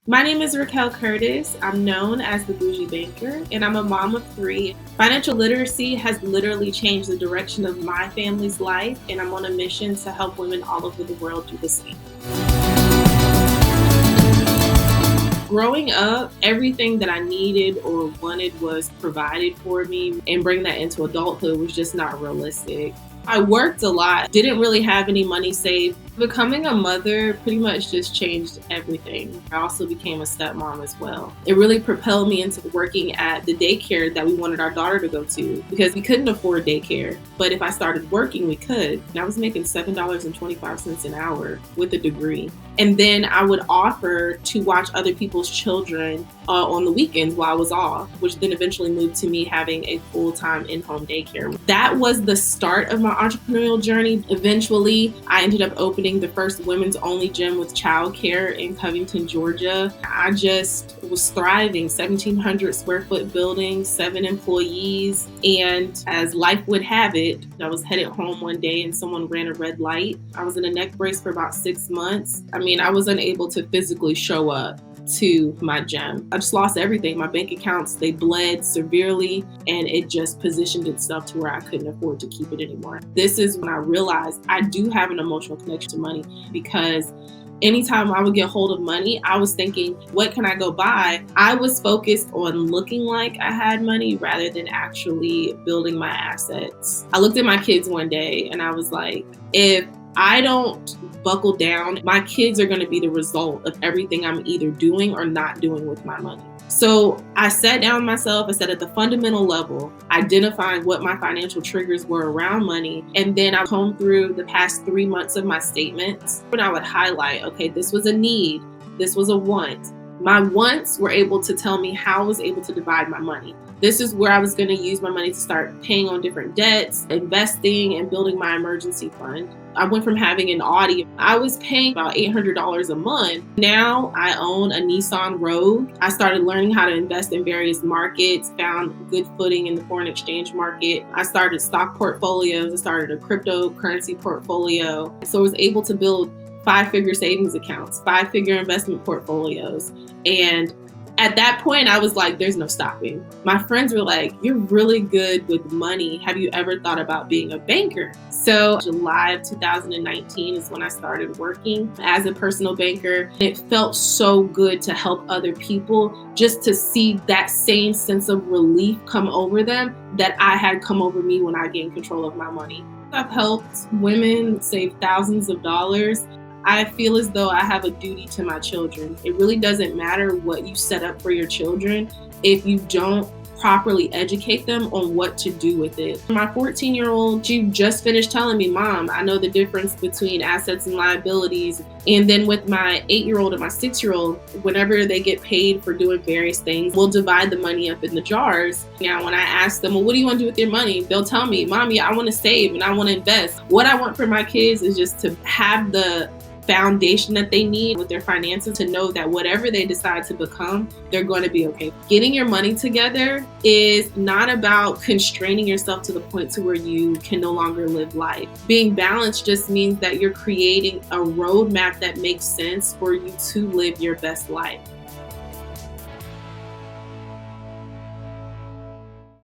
My name is Raquel Curtis. I'm known as the Boujee Banker, and I'm a mom of three. Financial literacy has literally changed the direction of my family's life, and I'm on a mission to help women all over the world do the same. Growing up, everything that I needed or wanted was provided for me, and bringing that into adulthood was just not realistic. I worked a lot, didn't really have any money saved. Becoming a mother pretty much just changed everything. I also became a stepmom as well. It really propelled me into working at the daycare that we wanted our daughter to go to because we couldn't afford daycare. But if I started working, we could. And I was making $7.25 an hour with a degree. And then I would offer to watch other people's children on the weekends while I was off, which then eventually moved to me having a full-time in-home daycare. That was the start of my entrepreneurial journey. Eventually, I ended up opening the first women's only gym with childcare in Covington, Georgia. I just was thriving. 1,700 square foot building, 7 employees. And as life would have it, I was headed home one day and someone ran a red light. I was in a neck brace for about 6 months. I was unable to physically show up to my gym. I just lost everything. My bank accounts, they bled severely, and it just positioned itself to where I couldn't afford to keep it anymore. This is when I realized I do have an emotional connection to money, because anytime I would get hold of money, I was thinking, what can I go buy? I was focused on looking like I had money rather than actually building my assets. I looked at my kids one day and I was like, if I don't buckle down, my kids are going to be the result of everything I'm either doing or not doing with my money. So I sat down with myself, I said at the fundamental level, identifying what my financial triggers were around money. And then I combed through the past 3 months of my statements, and I would highlight, okay, this was a need, this was a want. My wants were able to tell me how I was able to divide my money. This is where I was going to use my money to start paying on different debts, investing, and building my emergency fund. I went from having an Audi, I was paying about $800 a month. Now I own a Nissan Rogue. I started learning how to invest in various markets, found good footing in the foreign exchange market. I started stock portfolios. I started a cryptocurrency portfolio. So I was able to build 5-figure savings accounts, 5-figure investment portfolios. And at that point, I was like, there's no stopping. My friends were like, you're really good with money. Have you ever thought about being a banker? So July of 2019 is when I started working as a personal banker. It felt so good to help other people, just to see that same sense of relief come over them that I had come over me when I gained control of my money. I've helped women save thousands of dollars. I feel as though I have a duty to my children. It really doesn't matter what you set up for your children if you don't properly educate them on what to do with it. My 14-year-old, she just finished telling me, Mom, I know the difference between assets and liabilities. And then with my 8-year-old and my 6-year-old, whenever they get paid for doing various things, we'll divide the money up in the jars. Now, when I ask them, well, what do you want to do with your money? They'll tell me, Mommy, I want to save and I want to invest. What I want for my kids is just to have the foundation that they need with their finances to know that whatever they decide to become, they're going to be okay. Getting your money together is not about constraining yourself to the point to where you can no longer live life. Being balanced just means that you're creating a roadmap that makes sense for you to live your best life.